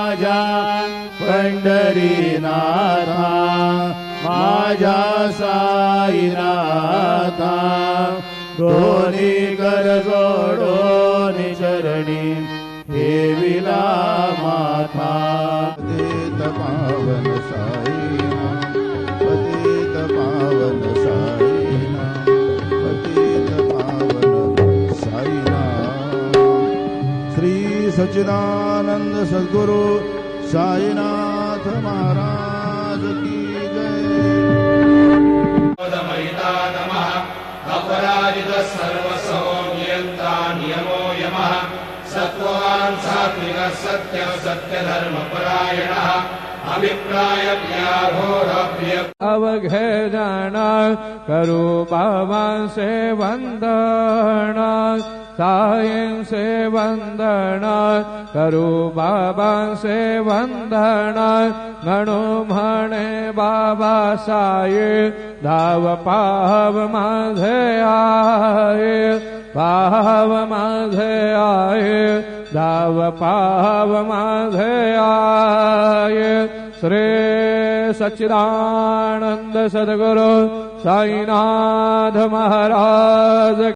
माझ्या पंढरीनाथा माझ्या साईनाथा दोन्ही कर जोडून चरणी ठेविला माथा पतित पावन साईनाथ पतित पावन साईनाथ पतित पावन साईनाथ श्री सच्चिदानंद सद्गुरु साईनाथ महाराज की अपराजित सर्वसौम्यंता नियमो यमः सत्वान् सात्विक सत्य सत्य धर्म परायणः अभिप्राय प्रियाघोरप्रिय अवघेदना करो बाबा से वंदना सायं से वंदना करो बाबा से वंदना गणो म्हणे बाबा साये धाव पाव माझे आये पाव माझे आये धाव पाव माझे आये श्री सच्चिदानंद सद्गुरु साईनाथ महाराज